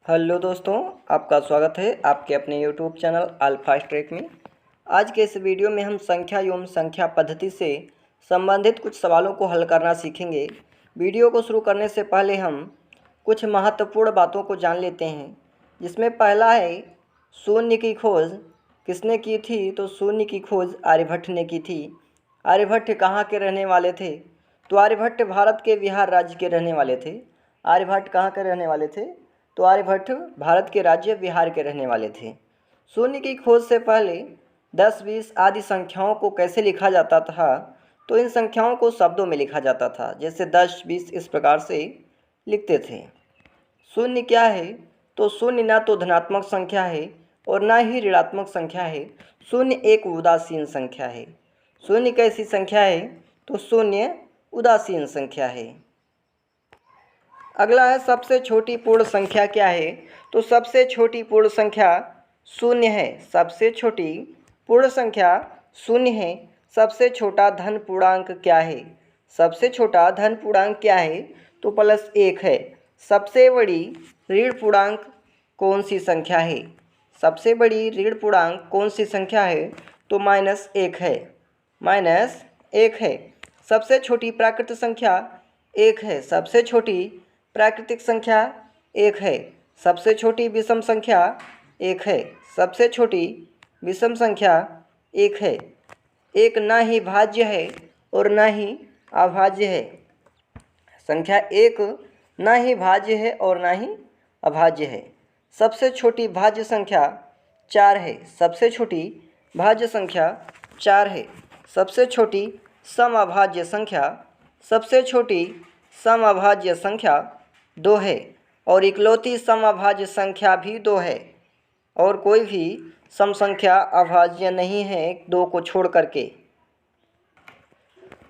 Hello दोस्तों, आपका स्वागत है आपके अपने यूट्यूब चैनल अल्फा ट्रैक में। आज के इस वीडियो में हम संख्या एवं संख्या पद्धति से संबंधित कुछ सवालों को हल करना सीखेंगे। वीडियो को शुरू करने से पहले हम कुछ महत्वपूर्ण बातों को जान लेते हैं, जिसमें पहला है शून्य की खोज किसने की थी। तो शून्य की खोज आर्यभट्ट ने की थी। आर्यभट्ट कहाँ के रहने वाले थे? तो आर्यभट्ट भारत के बिहार राज्य के रहने वाले थे। आर्यभट्ट कहाँ के रहने वाले थे? तो आर्यभट्ट भारत के राज्य बिहार के रहने वाले थे। शून्य की खोज से पहले 10, 20 आदि संख्याओं को कैसे लिखा जाता था? तो इन संख्याओं को शब्दों में लिखा जाता था, जैसे 10, 20 इस प्रकार से लिखते थे। शून्य क्या है? तो शून्य ना तो धनात्मक संख्या है और ना ही ऋणात्मक संख्या है। शून्य एक उदासीन संख्या है। शून्य कैसी संख्या है? तो शून्य उदासीन संख्या है। अगला है सबसे छोटी पूर्ण संख्या क्या है? तो सबसे छोटी पूर्ण संख्या शून्य है। सबसे छोटी पूर्ण संख्या शून्य है। सबसे छोटा धन पूर्णांक क्या है? सबसे छोटा धन पूर्णांक क्या है? तो +1 है। सबसे बड़ी ऋण पूर्णांक कौन सी संख्या है? सबसे बड़ी ऋण पूर्णांक कौन सी संख्या है? तो -1 है। -1 है। सबसे छोटी प्राकृत संख्या 1 है। सबसे छोटी प्राकृतिक संख्या 1 है। सबसे छोटी विषम संख्या 1 है। सबसे छोटी विषम संख्या 1 है। एक ना ही भाज्य है और ना ही अभाज्य है। संख्या 1 ना ही भाज्य है और ना ही अभाज्य है। सबसे छोटी भाज्य संख्या 4 है। सबसे छोटी भाज्य संख्या 4 है। सबसे छोटी समअभाज्य संख्या समअभाज्य संख्या 2 है और इकलौती समअभाज्य संख्या भी 2 है और कोई भी सम संख्या अभाज्य नहीं है 2 को छोड़ करके।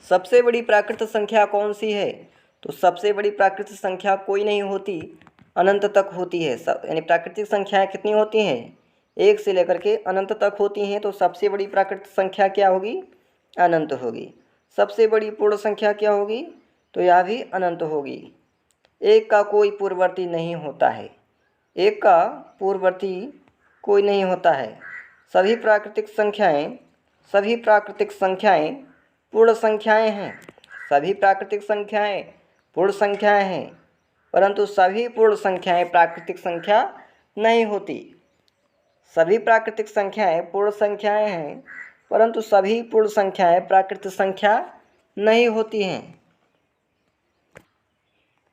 सबसे बड़ी प्राकृत संख्या कौन सी है? तो सबसे बड़ी प्राकृत संख्या कोई नहीं होती, अनंत तक होती है। यानी प्राकृतिक संख्याएं कितनी होती हैं? 1 से लेकर के अनंत तक होती हैं। तो सबसे बड़ी प्राकृत संख्या क्या होगी? अनंत होगी। सबसे बड़ी पूर्ण संख्या क्या होगी? तो यह भी अनंत होगी। 1 का कोई पूर्ववर्ती नहीं होता है। 1 का पूर्ववर्ती कोई नहीं होता है। सभी प्राकृतिक संख्याएं पूर्ण संख्याएं हैं। सभी प्राकृतिक संख्याएं पूर्ण संख्याएं हैं, परंतु सभी पूर्ण संख्याएं प्राकृतिक संख्या नहीं होती। सभी प्राकृतिक संख्याएं पूर्ण संख्याएं हैं, परंतु सभी पूर्ण संख्याएं प्राकृतिक संख्या नहीं होती हैं,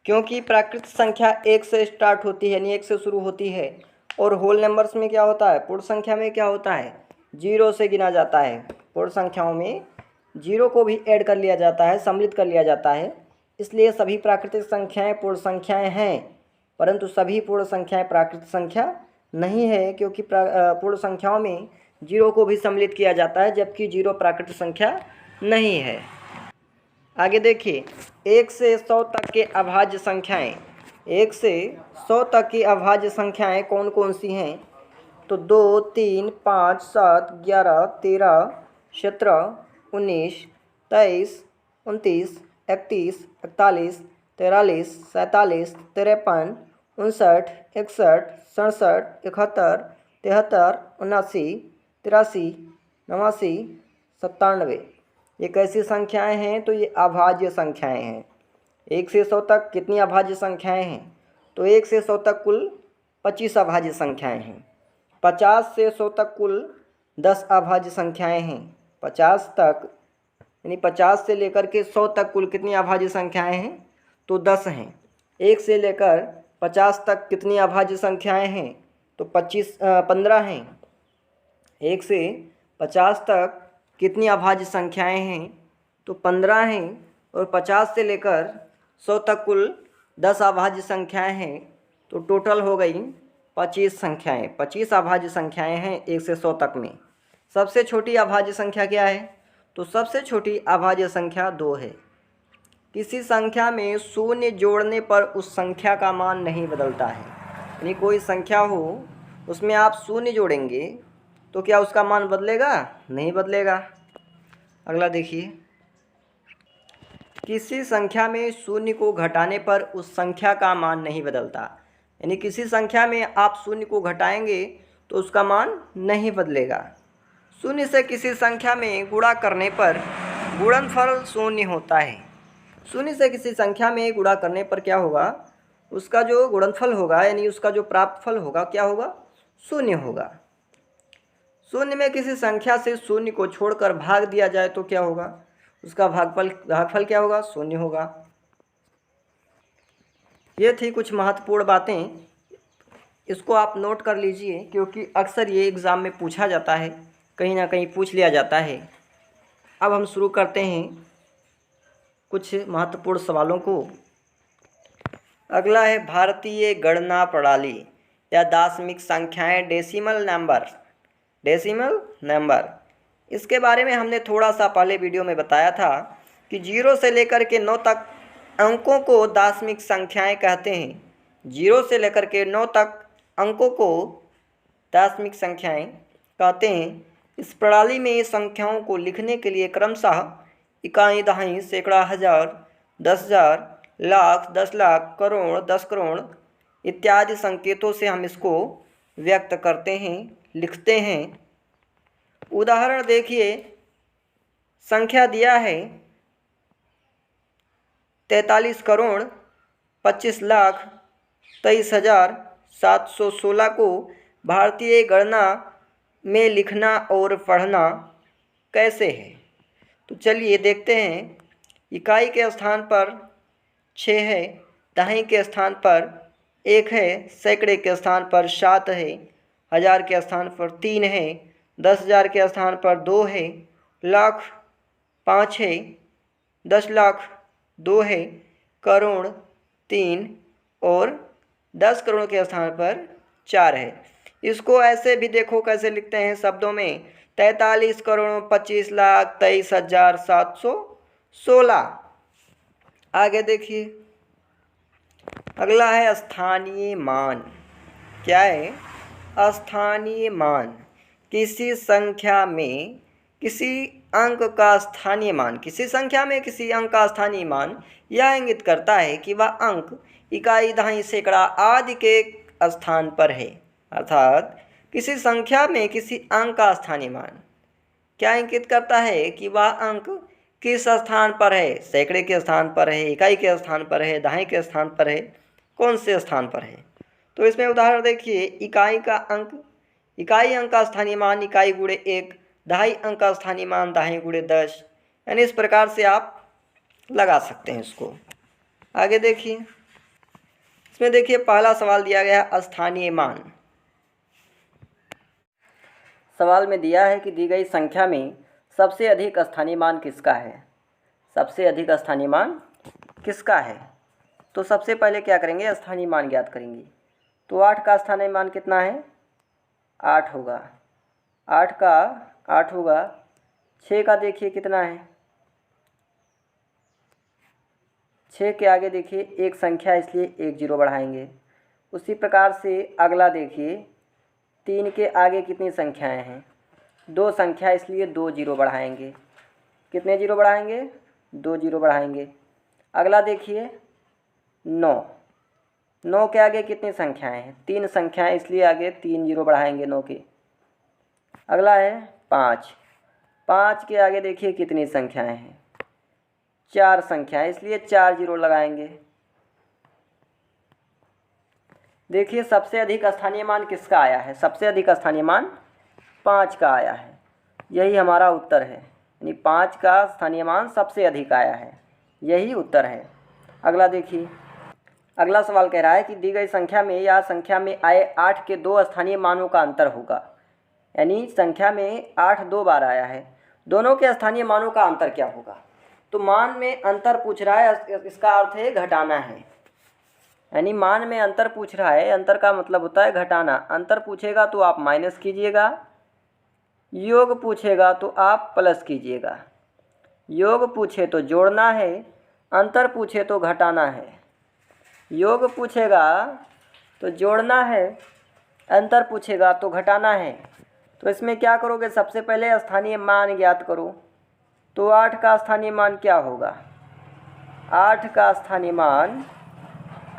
क्योंकि प्राकृतिक संख्या 1 से स्टार्ट होती है, यानी 1 से शुरू होती है। और होल नंबर्स में क्या होता है? पूर्ण संख्या में क्या होता है? 0 से गिना जाता है। पूर्ण संख्याओं में 0 को भी ऐड कर लिया जाता है, सम्मिलित कर लिया जाता है। इसलिए सभी प्राकृतिक संख्याएं पूर्ण संख्याएं हैं, परंतु सभी पूर्ण संख्याएं प्राकृतिक संख्या नहीं है, क्योंकि पूर्ण संख्याओं में 0 को भी सम्मिलित किया जाता है, जबकि 0 प्राकृतिक संख्या नहीं है। आगे देखिए, 1 से 100 तक के अभाज्य संख्याएं। 1 से 100 तक की अभाज्य संख्याएं कौन कौन सी हैं? तो 2, 3, 5, 7, 11, 13, 17, 19, 23, 29, 31, 41, 43, 47, 53, 59, 61, 67, 71, 73, 79, 83, 89, 97। ये कैसी संख्याएं हैं? तो ये अभाज्य संख्याएं हैं। 1 से 100 तक कितनी अभाज्य संख्याएं हैं? तो 1 से 100 तक कुल 25 अभाज्य संख्याएं हैं। 50 से 100 तक कुल 10 अभाज्य संख्याएं हैं। 50 तक यानी 50 से लेकर के 100 तक कुल कितनी अभाज्य संख्याएं हैं? तो 10 हैं। 1 से लेकर 50 तक कितनी अभाज्य संख्याएं हैं? तो 15 हैं। 1 से 50 तक कितनी अभाज्य संख्याएं हैं? तो 15 हैं। और 50 से लेकर 100 तक कुल 10 अभाज्य संख्याएं हैं, तो टोटल हो गई 25 संख्याएं। 25 अभाज्य संख्याएं हैं 1 से 100 तक में। सबसे छोटी अभाज्य संख्या क्या है? तो सबसे छोटी अभाज्य संख्या 2 है। किसी संख्या में शून्य जोड़ने पर उस संख्या का मान नहीं बदलता है। यानी कोई संख्या हो, उसमें आप शून्य जोड़ेंगे तो क्या उसका मान बदलेगा? नहीं बदलेगा। अगला देखिए, किसी संख्या में शून्य को घटाने पर उस संख्या का मान नहीं बदलता। यानी किसी संख्या में आप शून्य को घटाएंगे तो उसका मान नहीं बदलेगा। शून्य से किसी संख्या में गुणा करने पर गुणनफल शून्य होता है। शून्य से किसी संख्या में गुणा करने पर क्या होगा, उसका जो गुणनफल होगा यानी उसका जो प्राप्त फल होगा क्या होगा, शून्य होगा। शून्य में किसी संख्या से शून्य को छोड़कर भाग दिया जाए तो क्या होगा, उसका भागफल क्या होगा, शून्य होगा। ये थी कुछ महत्वपूर्ण बातें, इसको आप नोट कर लीजिए क्योंकि अक्सर ये एग्ज़ाम में पूछा जाता है, कहीं ना कहीं पूछ लिया जाता है। अब हम शुरू करते हैं कुछ महत्वपूर्ण सवालों को। अगला है भारतीय गणना प्रणाली या दशमिक संख्याएं डेसिमल नंबर। इसके बारे में हमने थोड़ा सा पहले वीडियो में बताया था कि 0 से लेकर के 9 तक अंकों को दशमिक संख्याएं कहते हैं। 0 से लेकर के 9 तक अंकों को दशमिक संख्याएं कहते हैं। इस प्रणाली में संख्याओं को लिखने के लिए क्रमशः इकाई, दहाई, सैकड़ा, हज़ार, 10,000, लाख, 10 लाख, करोड़, 10 करोड़ इत्यादि संकेतों से हम इसको व्यक्त करते हैं, लिखते हैं। उदाहरण देखिए, संख्या दिया है 43 करोड़ 25 लाख 23,716 को भारतीय गणना में लिखना और पढ़ना कैसे है। तो चलिए देखते हैं। इकाई के स्थान पर 6 है, दहाई के स्थान पर 1 है, सैकड़े के स्थान पर 7 है, हज़ार के स्थान पर 3 है, 10,000 के स्थान पर 2 है, लाख 5 है, 10 लाख 2 है, करोड़ 3 और 10 करोड़ के स्थान पर 4 है। इसको ऐसे भी देखो कैसे लिखते हैं शब्दों में, 43 करोड़ 25 लाख 23,716। आगे देखिए, अगला है स्थानीय मान। क्या है, स्थानीय मान किसी संख्या में किसी अंक का स्थानीय मान, किसी संख्या में किसी अंक का स्थानीय मान यह इंगित करता है कि वह अंक इकाई, दहाई, सैकड़ा आदि के स्थान पर है। अर्थात किसी संख्या में किसी अंक का स्थानीय मान क्या इंगित करता है कि वह अंक किस स्थान पर है, सैकड़े के स्थान पर है, इकाई के स्थान पर है, दहाई के स्थान पर है, कौन से स्थान पर है। तो इसमें उदाहरण देखिए, इकाई अंक का स्थानीय मान इकाई गुणे 1, दहाई अंक का स्थानीय मान दहाई गुणे 10। यानी इस प्रकार से आप लगा सकते हैं इसको। आगे देखिए, इसमें देखिए पहला सवाल दिया गया स्थानीय मान। सवाल में दिया है कि दी गई संख्या में सबसे अधिक स्थानीय मान किसका है, सबसे अधिक स्थानीय मान किसका है। तो सबसे पहले क्या करेंगे, स्थानीय मान ज्ञात करेंगे। तो 8 का स्थानीय मान कितना है, 8 होगा। 8 होगा। 6 का देखिए कितना है, 6 के आगे देखिए एक संख्या इसलिए 1 जीरो बढ़ाएंगे। उसी प्रकार से अगला देखिए, 3 के आगे कितनी संख्याएं हैं, 2 संख्या इसलिए 2 जीरो बढ़ाएंगे। कितने जीरो बढ़ाएंगे, 2 जीरो बढ़ाएंगे। अगला देखिए 9 के आगे कितनी संख्याएं हैं, 3 संख्याएं इसलिए आगे 3 जीरो बढ़ाएंगे 9 के। अगला है 5 के आगे देखिए कितनी संख्याएं हैं, 4 संख्याएं इसलिए 4 जीरो लगाएंगे। देखिए सबसे अधिक स्थानीय मान किसका आया है, सबसे अधिक स्थानीय मान 5 का आया है। यही हमारा उत्तर है, यानी 5 का स्थानीय मान सबसे अधिक आया है, यही उत्तर है। अगला देखिए, अगला सवाल कह रहा है कि दी गई संख्या में या संख्या में आए 8 के 2 स्थानीय मानों का अंतर होगा। यानी संख्या में 8 2 बार आया है, दोनों के स्थानीय मानों का अंतर क्या होगा। तो मान में अंतर पूछ रहा है, इसका अर्थ है घटाना है। यानी मान में अंतर पूछ रहा है, अंतर का मतलब होता है घटाना। अंतर पूछेगा तो आप माइनस कीजिएगा, योग पूछेगा तो आप प्लस कीजिएगा। योग पूछे तो जोड़ना है, अंतर पूछे तो घटाना है। योग पूछेगा तो जोड़ना है, अंतर पूछेगा तो घटाना है। तो इसमें क्या करोगे, सबसे पहले स्थानीय मान ज्ञात करो। तो 8 का स्थानीय मान क्या होगा, 8 का स्थानीय मान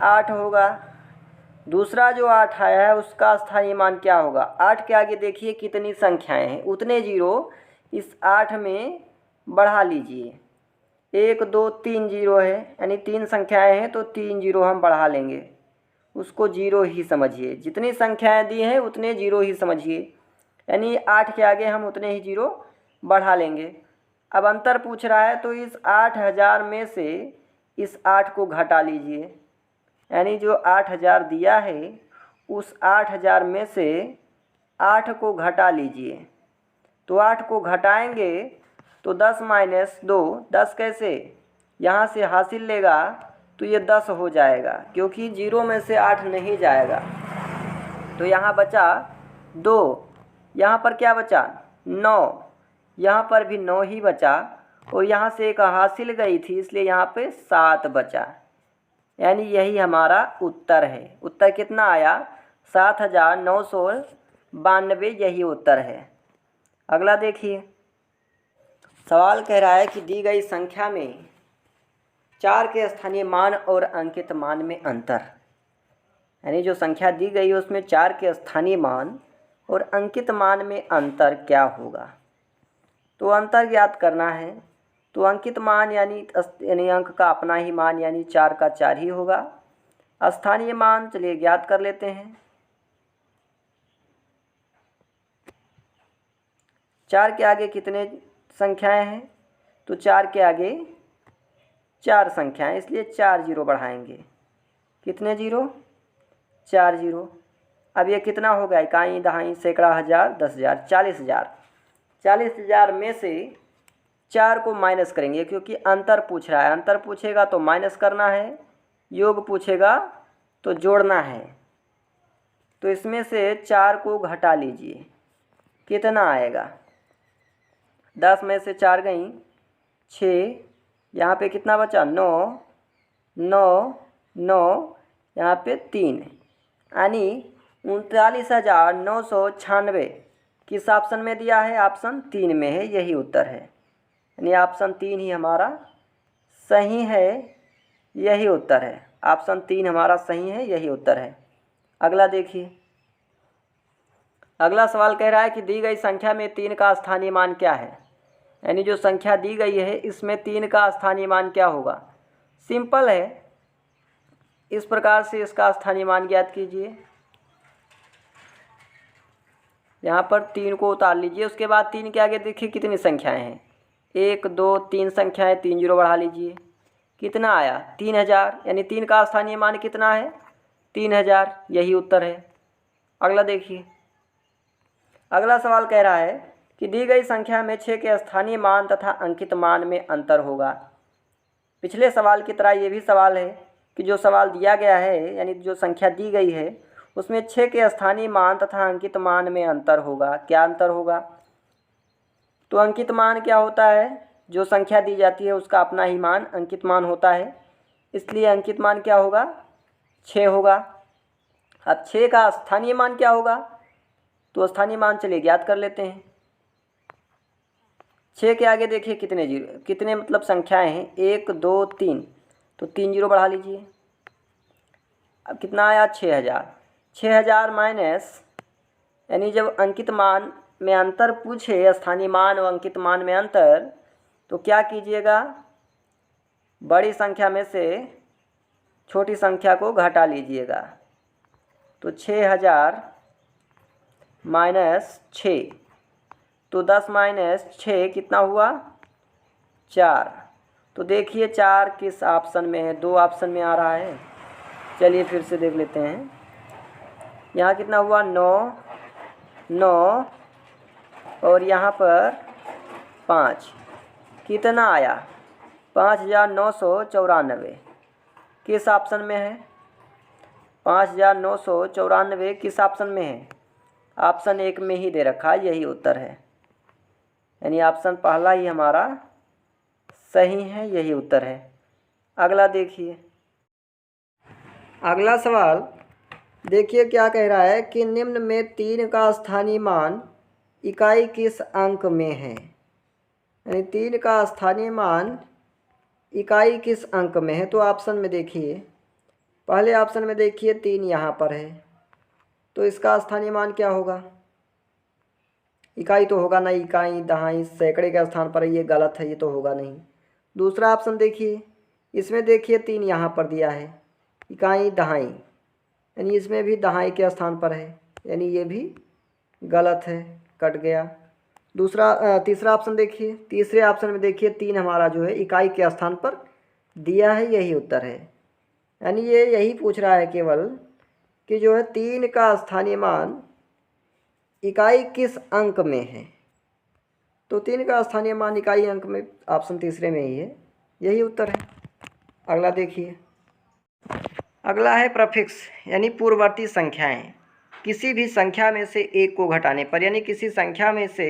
8 होगा। दूसरा जो 8 आया है उसका स्थानीय मान क्या होगा। 8 के आगे देखिए कितनी संख्याएं हैं, उतने जीरो इस 8 में बढ़ा लीजिए। 1 2 3 जीरो है, यानी 3 संख्याएं हैं तो 3 जीरो हम बढ़ा लेंगे, उसको जीरो ही समझिए। जितनी संख्याएं दी हैं उतने जीरो ही समझिए, यानी 8 के आगे हम उतने ही जीरो बढ़ा लेंगे। अब अंतर पूछ रहा है तो इस 8000 में से इस 8 को घटा लीजिए, यानी जो 8000 दिया है उस 8000 में से 8 को घटा लीजिए। तो 8 को घटाएंगे तो 10 - 2, 10 कैसे यहाँ से हासिल लेगा तो ये 10 हो जाएगा, क्योंकि जीरो में से 8 नहीं जाएगा। तो यहाँ बचा 2, यहाँ पर क्या बचा 9, यहाँ पर भी 9 ही बचा, और यहाँ से एक हासिल गई थी इसलिए यहाँ पे 7 बचा, यानी यही हमारा उत्तर है। उत्तर कितना आया 7992, यही उत्तर है। अगला देखिए, सवाल कह रहा है कि दी गई संख्या में 4 के स्थानीय मान और अंकित मान में अंतर, यानी जो संख्या दी गई है उसमें 4 के स्थानीय मान और अंकित मान में अंतर क्या होगा। तो अंतर ज्ञात करना है तो अंकित मान यानी अंक का अपना ही मान, यानी 4 का 4 ही होगा। स्थानीय मान चलिए ज्ञात कर लेते हैं। 4 के आगे कितने संख्याएं हैं, तो 4 के आगे 4 संख्याएं, इसलिए 4 जीरो बढ़ाएंगे। कितने जीरो 4 जीरो। अब ये कितना हो गया, इकाई दहाई सैकड़ा हज़ार 10,000 40,000। 40,000 में से 4 को माइनस करेंगे, क्योंकि अंतर पूछ रहा है। अंतर पूछेगा तो माइनस करना है, योग पूछेगा तो जोड़ना है। तो इसमें से 4 को घटा लीजिए, कितना आएगा 10 में से 4 गई 6, यहाँ पे कितना बचा 9 9 9, यहाँ पे 3, यानी 39,996 किस ऑप्शन में दिया है, ऑप्शन 3 में है, यही उत्तर है। यानी ऑप्शन 3 ही हमारा सही है, यही उत्तर है। ऑप्शन 3 हमारा सही है, यही उत्तर है। अगला देखिए, अगला सवाल कह रहा है कि दी गई संख्या में 3 का स्थानीय मान क्या है, यानी जो संख्या दी गई है इसमें 3 का स्थानीय मान क्या होगा। सिंपल है, इस प्रकार से इसका स्थानीय मान ज्ञात कीजिए। यहाँ पर 3 को उतार लीजिए, उसके बाद 3 के आगे देखिए कितनी संख्याएं हैं, 1 2 3 संख्याएं, 3 जीरो बढ़ा लीजिए, कितना आया 3000, यानी 3 का स्थानीय मान कितना है 3000, यही उत्तर है। अगला देखिए, अगला सवाल कह रहा है कि दी गई संख्या में 6 के स्थानीय मान तथा अंकित मान में अंतर होगा। पिछले सवाल की तरह ये भी सवाल है कि जो सवाल दिया गया है, यानी जो संख्या दी गई है उसमें 6 के स्थानीय मान तथा अंकित मान में अंतर होगा। क्या अंतर होगा, तो अंकित मान क्या होता है, जो संख्या दी जाती है उसका अपना ही मान अंकित मान होता है, इसलिए अंकित मान क्या होगा 6 होगा। अब 6 का स्थानीय मान क्या होगा, तो स्थानीय मान चलिए ज्ञात कर लेते हैं। 6 के आगे देखिए कितने जीरो, कितने मतलब संख्याएं हैं 1 2 3, तो 3 जीरो बढ़ा लीजिए। अब कितना आया 6000। 6000 माइनस, यानी जब अंकित मान में अंतर पूछे, स्थानीय मान और अंकित मान में अंतर, तो क्या कीजिएगा, बड़ी संख्या में से छोटी संख्या को घटा लीजिएगा। तो 6000 माइनस 6, तो 10 माइनस 6 कितना हुआ 4। तो देखिए 4 किस ऑप्शन में है, 2 ऑप्शन में आ रहा है। चलिए फिर से देख लेते हैं, यहाँ कितना हुआ 9 9, और यहाँ पर 5, कितना आया 5994, किस ऑप्शन में है 5994 किस ऑप्शन में है, ऑप्शन 1 में ही दे रखा है, यही उत्तर है। यानी ऑप्शन पहला ही हमारा सही है, यही उत्तर है। अगला देखिए, अगला सवाल देखिए क्या कह रहा है कि निम्न में 3 का स्थानीय मान इकाई किस अंक में है, यानी 3 का स्थानीय मान इकाई किस अंक में है। तो ऑप्शन में देखिए पहले ऑप्शन में देखिए 3 यहाँ पर है, तो इसका स्थानीय मान क्या होगा? इकाई तो होगा नहीं, इकाई दहाई सैकड़े के स्थान पर है, ये गलत है, ये तो होगा नहीं। दूसरा ऑप्शन देखिए, इसमें देखिए 3 यहाँ पर दिया है, इकाई दहाई, यानी इसमें भी दहाई के स्थान पर है, यानी ये भी गलत है, कट गया। तीसरा ऑप्शन देखिए, तीसरे ऑप्शन में देखिए 3 हमारा जो है इकाई के स्थान पर दिया है, यही उत्तर है। यानी ये यही पूछ रहा है केवल कि जो है 3 का स्थानीय मान इकाई किस अंक में है। तो 3 का स्थानीय मान इकाई अंक में ऑप्शन तीसरे में ही है, यही उत्तर है। अगला देखिए, अगला है प्रफिक्स यानी पूर्ववर्ती संख्याएं। किसी भी संख्या में से एक को घटाने पर, यानी किसी संख्या में से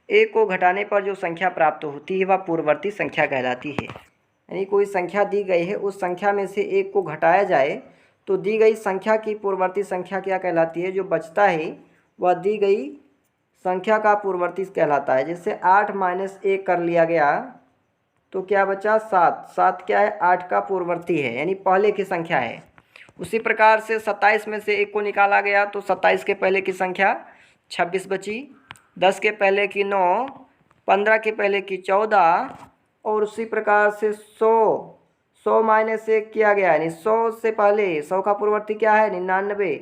एक को घटाने पर जो संख्या प्राप्त होती है वह पूर्ववर्ती संख्या कहलाती है। यानी कोई संख्या दी गई है, उस संख्या में से एक को घटाया जाए तो दी गई संख्या की पूर्ववर्ती संख्या क्या कहलाती है? जो बचता है वह दी गई संख्या का पूर्ववर्ती कहलाता है। जैसे 8 - 1 कर लिया गया तो क्या बचा? 7। 7 क्या है? 8 का पूर्ववर्ती है, यानी पहले की संख्या है। उसी प्रकार से 27 में से 1 को निकाला गया तो 27 के पहले की संख्या 26 बची, 10 के पहले की 9, 15 के पहले की 14, और उसी प्रकार से 100 -1 किया गया, यानी 100 से पहले 100 का पूर्ववर्ती क्या है? 99।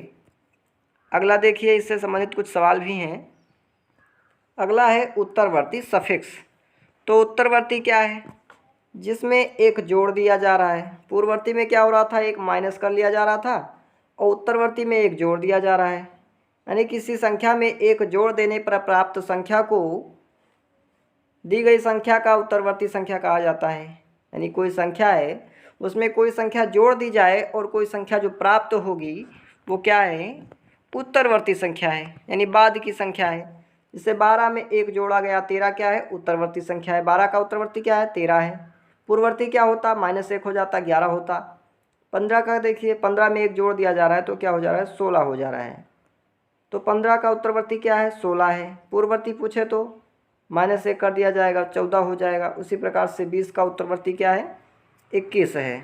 अगला देखिए, इससे संबंधित कुछ सवाल भी हैं। अगला है उत्तरवर्ती सफिक्स। तो उत्तरवर्ती क्या है? जिसमें एक जोड़ दिया जा रहा है। पूर्ववर्ती में क्या हो रहा था? एक माइनस कर लिया जा रहा था, और उत्तरवर्ती में एक जोड़ दिया जा रहा है। यानी किसी संख्या में एक जोड़ देने पर प्राप्त संख्या को दी गई संख्या का उत्तरवर्ती संख्या कहा जाता है। यानी कोई संख्या है, उसमें कोई संख्या जोड़ दी जाए और कोई संख्या जो प्राप्त होगी वो क्या है? उत्तरवर्ती संख्या है, यानी बाद की संख्या है। जैसे 12 में एक जोड़ा गया, 13 क्या है? उत्तरवर्ती संख्या है। 12 का उत्तरवर्ती क्या है? 13 है। पूर्ववर्ती क्या होता? -1 हो जाता, 11 होता। 15 का देखिए, 15 में एक जोड़ दिया जा रहा है तो क्या हो जा रहा है? 16 हो जा रहा है। तो 15 का उत्तरवर्ती क्या है? 16 है। पूर्ववर्ती पूछे तो -1 कर दिया जाएगा, 14 हो जाएगा। उसी प्रकार से 20 का उत्तरवर्ती क्या है? 21 है।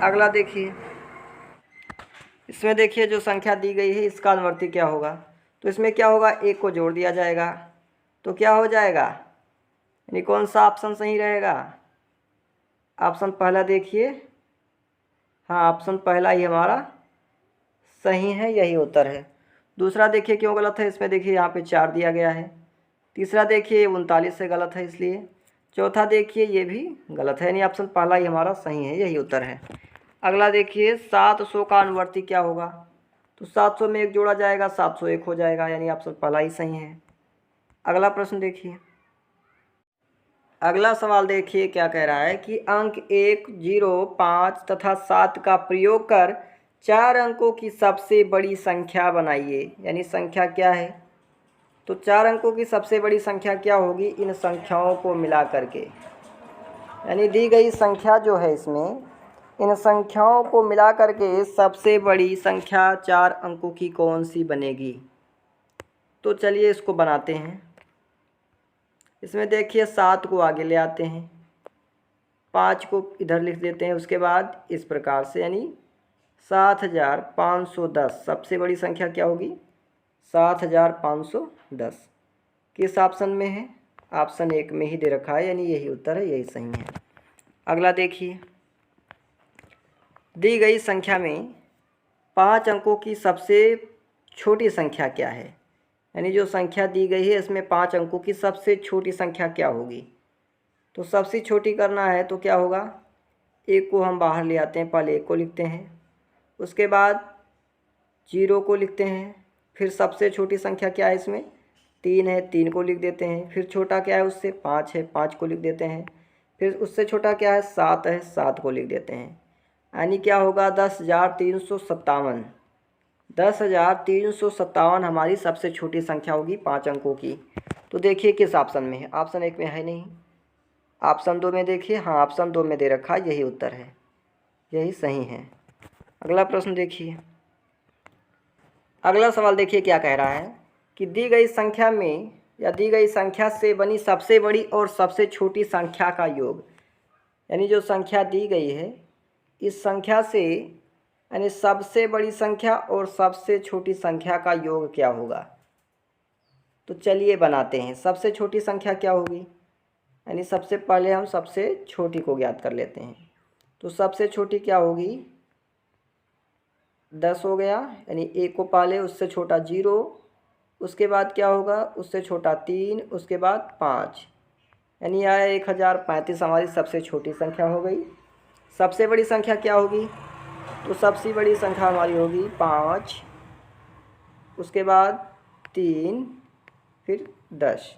अगला देखिए, इसमें देखिए जो संख्या दी गई है इसका अनुवर्ती क्या होगा? तो इसमें क्या होगा? 1 को जोड़ दिया जाएगा तो क्या हो जाएगा? यानी कौन सा ऑप्शन सही रहेगा? ऑप्शन पहला देखिए, हाँ ऑप्शन पहला ही हमारा सही है, यही उत्तर है। दूसरा देखिए क्यों गलत है? इसमें देखिए यहाँ पे 4 दिया गया है। तीसरा देखिए 39 से गलत है इसलिए। चौथा देखिए ये भी गलत है, यानी ऑप्शन पहला ही हमारा सही है, यही उत्तर है। अगला देखिए 700 का अनुवर्ती क्या होगा? तो 700 में एक जोड़ा जाएगा, 701 हो जाएगा, यानी ऑप्शन पहला ही सही है। अगला प्रश्न देखिए, अगला सवाल देखिए क्या कह रहा है कि अंक 1, 0, 5 तथा 7 का प्रयोग कर 4 अंकों की सबसे बड़ी संख्या बनाइए। यानी संख्या क्या है? तो 4 अंकों की सबसे बड़ी संख्या क्या होगी इन संख्याओं को मिला करके? यानी दी गई संख्या जो है इसमें इन संख्याओं को मिला करके सबसे बड़ी संख्या 4 अंकों की कौन सी बनेगी? तो चलिए इसको बनाते हैं। इसमें देखिए 7 को आगे ले आते हैं, 5 को इधर लिख देते हैं, उसके बाद इस प्रकार से, यानी 7510 सबसे बड़ी संख्या क्या होगी? 7510। किस ऑप्शन में है? ऑप्शन 1 में ही दे रखा है, यानी यही उत्तर है, यही सही है। अगला देखिए, दी गई संख्या में 5 अंकों की सबसे छोटी संख्या क्या है? यानी जो संख्या दी गई है इसमें 5 अंकों की सबसे छोटी संख्या क्या होगी? तो सबसे छोटी करना है तो क्या होगा? 1 को हम बाहर ले आते हैं, पहले 1 को लिखते हैं, उसके बाद 0 को लिखते हैं, फिर सबसे छोटी संख्या क्या है इसमें? 3 है, 3 को लिख देते हैं, फिर छोटा क्या है उससे? 5 है, 5 को लिख देते हैं, फिर उससे छोटा क्या है? 7 है, 7 को लिख देते हैं। यानी क्या होगा? 10,357। 10,357 हमारी सबसे छोटी संख्या होगी 5 अंकों की। तो देखिए किस ऑप्शन में है? ऑप्शन 1 में है नहीं, ऑप्शन 2 में देखिए, हाँ ऑप्शन 2 में दे रखा है, यही उत्तर है, यही सही है। अगला प्रश्न देखिए, अगला सवाल देखिए क्या कह रहा है कि दी गई संख्या में या दी गई संख्या से बनी सबसे बड़ी और सबसे छोटी संख्या का योग। यानी जो संख्या दी गई है इस संख्या से यानी सबसे बड़ी संख्या और सबसे छोटी संख्या का योग क्या होगा। तो चलिए बनाते हैं। सबसे छोटी संख्या क्या होगी, यानी सबसे पहले हम सबसे छोटी को ज्ञात कर लेते हैं। तो सबसे छोटी क्या होगी, 10 हो गया, यानी 1 को पहले, उससे छोटा 0, उसके बाद क्या होगा, उससे छोटा 3, उसके बाद 5, यानी आया 1035 हमारी सबसे छोटी संख्या हो गई। सबसे बड़ी संख्या क्या होगी, तो सबसे बड़ी संख्या हमारी होगी 5, उसके बाद 3, फिर 10,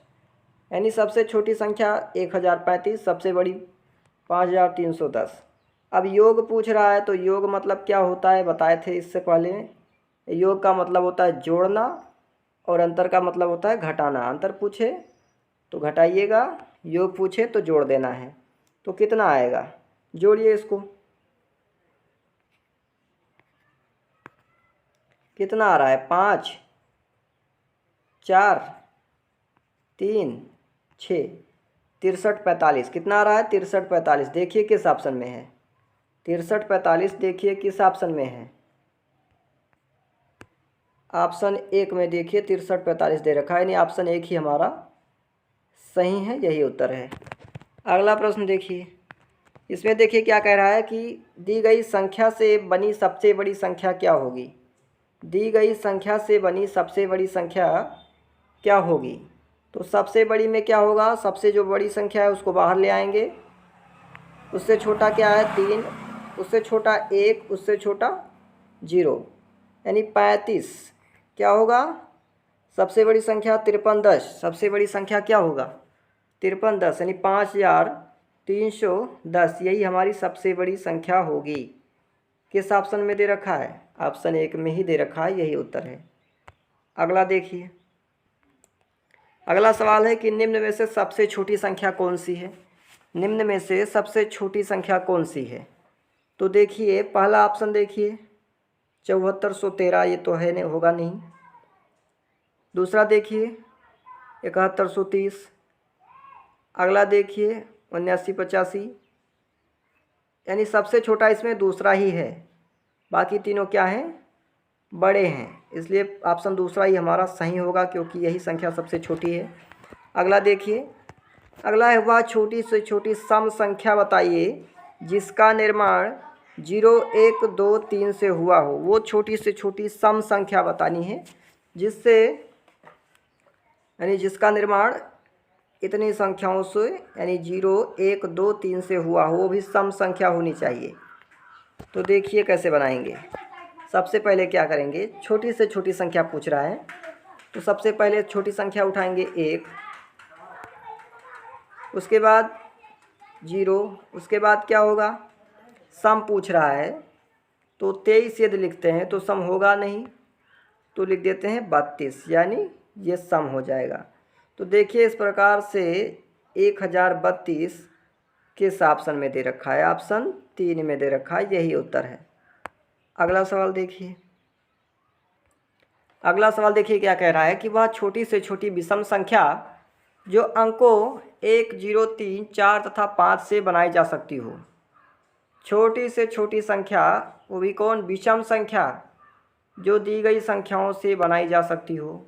यानी सबसे छोटी संख्या 1035, सबसे बड़ी 5310। अब योग पूछ रहा है, तो योग मतलब क्या होता है बताए थे इससे पहले। योग का मतलब होता है जोड़ना और अंतर का मतलब होता है घटाना। अंतर पूछे तो घटाइएगा, योग पूछे तो जोड़ देना है। तो कितना आएगा, जोड़िए इसको, कितना आ रहा है, 5, 4, 3, 6, 63, 45। कितना आ रहा है, 63, 45। देखिए किस ऑप्शन में है, 63, 45 देखिए किस ऑप्शन में है। ऑप्शन 1 में देखिए 63, 45 दे रखा है, यानी ऑप्शन 1 ही हमारा सही है, यही उत्तर है। अगला प्रश्न देखिए, इसमें देखिए क्या कह रहा है कि दी गई संख्या से बनी सबसे बड़ी संख्या क्या होगी। दी गई संख्या से बनी सबसे बड़ी संख्या क्या होगी। तो सबसे बड़ी में क्या होगा, सबसे जो बड़ी संख्या है उसको बाहर ले आएंगे। उससे छोटा क्या है, 3, उससे छोटा 1, उससे छोटा 0, यानी 35 क्या होगा, सबसे बड़ी संख्या 5310। सबसे बड़ी संख्या क्या होगा, 5310, यानी 5310, यही हमारी सबसे बड़ी संख्या होगी। किस ऑप्शन में दे रखा है, ऑप्शन 1 में ही दे रखा है, यही उत्तर है। अगला देखिए, अगला सवाल है कि निम्न में से सबसे छोटी संख्या कौन सी है। निम्न में से सबसे छोटी संख्या कौन सी है। तो देखिए पहला ऑप्शन देखिए 7413, ये तो है नहीं, होगा नहीं। दूसरा देखिए 7130। अगला देखिए 7985, यानी सबसे छोटा इसमें दूसरा ही है, बाकी तीनों क्या हैं, बड़े हैं, इसलिए ऑप्शन दूसरा ही हमारा सही होगा, क्योंकि यही संख्या सबसे छोटी है। अगला देखिए, अगला है वह छोटी से छोटी सम संख्या बताइए जिसका निर्माण 0, 1, 2, 3 से हुआ हो। वो छोटी से छोटी सम संख्या बतानी है जिससे, यानी जिसका निर्माण इतनी संख्याओं से, यानी 0, 1, 2, 3 से हुआ हो, वो भी सम संख्या होनी चाहिए। तो देखिए कैसे बनाएंगे। सबसे पहले क्या करेंगे, छोटी से छोटी संख्या पूछ रहा है, तो सबसे पहले छोटी संख्या उठाएंगे 1, उसके बाद 0, उसके बाद क्या होगा, सम पूछ रहा है, तो 23 यदि लिखते हैं तो सम होगा नहीं, तो लिख देते हैं 32, यानी ये सम हो जाएगा। तो देखिए इस प्रकार से 1032 किस ऑप्शन में दे रखा है, ऑप्शन 3 में दे रखा है, यही उत्तर है। अगला सवाल देखिए, अगला सवाल देखिए क्या कह रहा है कि वह छोटी से छोटी विषम संख्या जो अंकों 1, 0, 3, 4 तथा 5 से बनाई जा सकती हो। छोटी से छोटी संख्या वो भी कौन, विषम संख्या जो दी गई संख्याओं से बनाई जा सकती हो।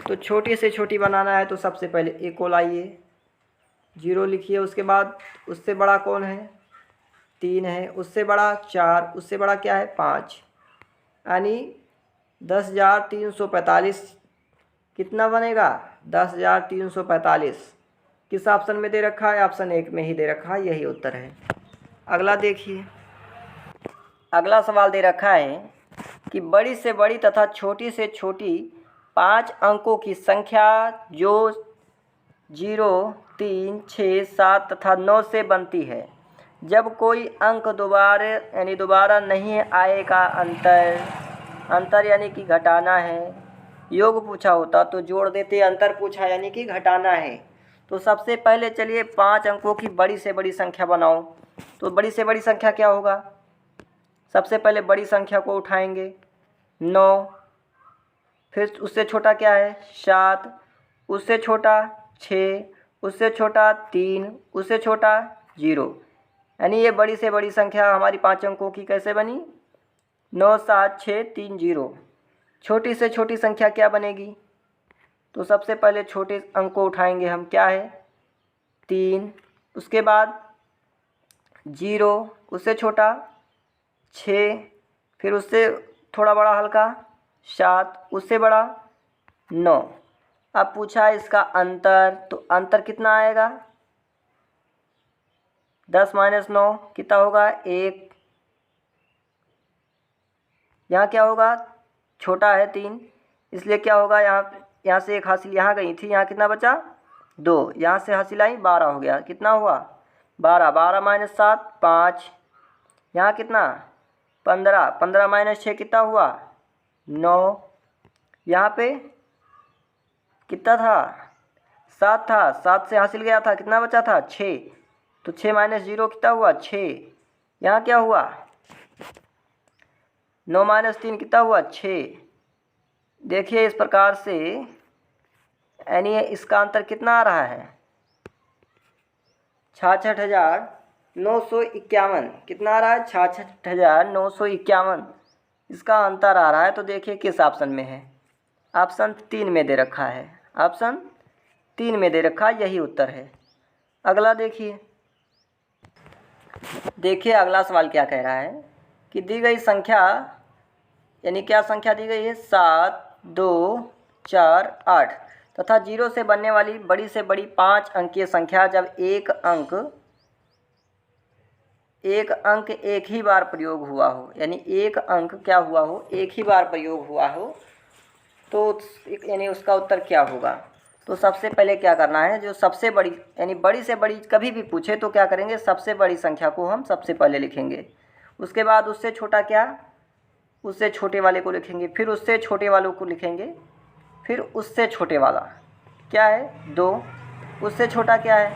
तो छोटी से छोटी बनाना है तो सबसे पहले 1 को लाइए, 0 लिखिए, उसके बाद उससे बड़ा कौन है, 3 है, उससे बड़ा 4, उससे बड़ा क्या है 5, यानी 10,345 कितना बनेगा, 10,345 किस ऑप्शन में दे रखा है, ऑप्शन 1 में ही दे रखा है, यही उत्तर है। अगला देखिए, अगला सवाल दे रखा है कि बड़ी से बड़ी तथा छोटी से छोटी 5 अंकों की संख्या जो 0, 3, 6, 7 तथा 9 से बनती है, जब कोई अंक दोबारा नहीं आएगा, अंतर यानी कि घटाना है। योग पूछा होता तो जोड़ देते, अंतर पूछा यानी कि घटाना है। तो सबसे पहले चलिए 5 अंकों की बड़ी से बड़ी संख्या बनाओ। तो बड़ी से बड़ी संख्या क्या होगा, सबसे पहले बड़ी संख्या को उठाएंगे 9, फिर उससे छोटा क्या है 7, उससे छोटा 6, उससे छोटा 3, उससे छोटा 0, यानी ये बड़ी से बड़ी संख्या हमारी 5 अंकों की कैसे बनी? 97630। छोटी से छोटी संख्या क्या बनेगी? तो सबसे पहले छोटे अंक को उठाएंगे हम, क्या है? 3, उसके बाद 0, उससे छोटा 6, फिर उससे थोड़ा बड़ा हल्का 7, उससे बड़ा 9। अब पूछा है इसका अंतर, तो अंतर कितना आएगा? 10 - 9 कितना होगा? 1। यहाँ क्या होगा? छोटा है 3, इसलिए क्या होगा? यहाँ से एक हासिल यहाँ गई थी, यहाँ कितना बचा? 2। यहाँ से हासिल आई 12 हो गया, कितना हुआ? 12। 12 - 7 5, यहाँ कितना? 15। 15 - 6 कितना हुआ? 9। यहाँ पे कितना था? 7 था, 7 से हासिल गया था, कितना बचा था? 6। तो 6 - 0 कितना हुआ? 6। यहाँ क्या हुआ? 9 - 3 कितना हुआ? 6। देखिए इस प्रकार से, यानी इसका अंतर कितना आ रहा है? 66,951। कितना आ रहा है? 66,951 इसका अंतर आ रहा है। तो देखिए किस ऑप्शन में है? ऑप्शन 3 में दे रखा है। ऑप्शन 3 में दे रखा है, यही उत्तर है। अगला देखिए अगला सवाल क्या कह रहा है कि दी गई संख्या, यानी क्या संख्या दी गई है? 7, 2, 4, 8 तथा 0 से बनने वाली बड़ी से बड़ी 5 अंकीय संख्या जब एक अंक एक ही बार प्रयोग हुआ हो, यानी एक अंक क्या हुआ हो? एक ही बार प्रयोग हुआ हो, तो यानी उसका उत्तर क्या होगा? तो सबसे पहले क्या करना है? जो सबसे बड़ी, यानी बड़ी से बड़ी कभी भी पूछे तो क्या करेंगे? सबसे बड़ी संख्या को हम सबसे पहले लिखेंगे। उसके बाद उससे छोटा क्या? उससे छोटे वाले को लिखेंगे, फिर उससे छोटे वालों को लिखेंगे, फिर उससे छोटे वाला क्या है? 2। उससे छोटा क्या है?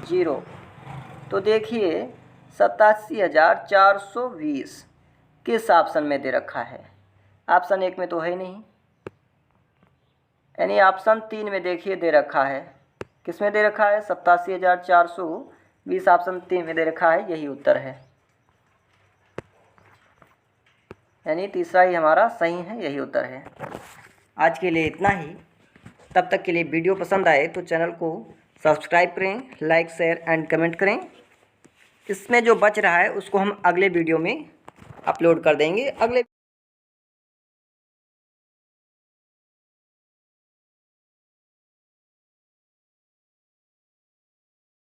0। तो देखिए 87,420 किस ऑप्शन में दे रखा है? ऑप्शन 1 में तो है ही नहीं, यानी ऑप्शन 3 में देखिए दे रखा है। किस में दे रखा है? 87,420 ऑप्शन 3 में दे रखा है, यही उत्तर है। यानी तीसरा ही हमारा सही है, यही उत्तर है। आज के लिए इतना ही। तब तक के लिए वीडियो पसंद आए तो चैनल को सब्सक्राइब करें, लाइक, शेयर एंड कमेंट करें। इसमें जो बच रहा है उसको हम अगले वीडियो में अपलोड कर देंगे।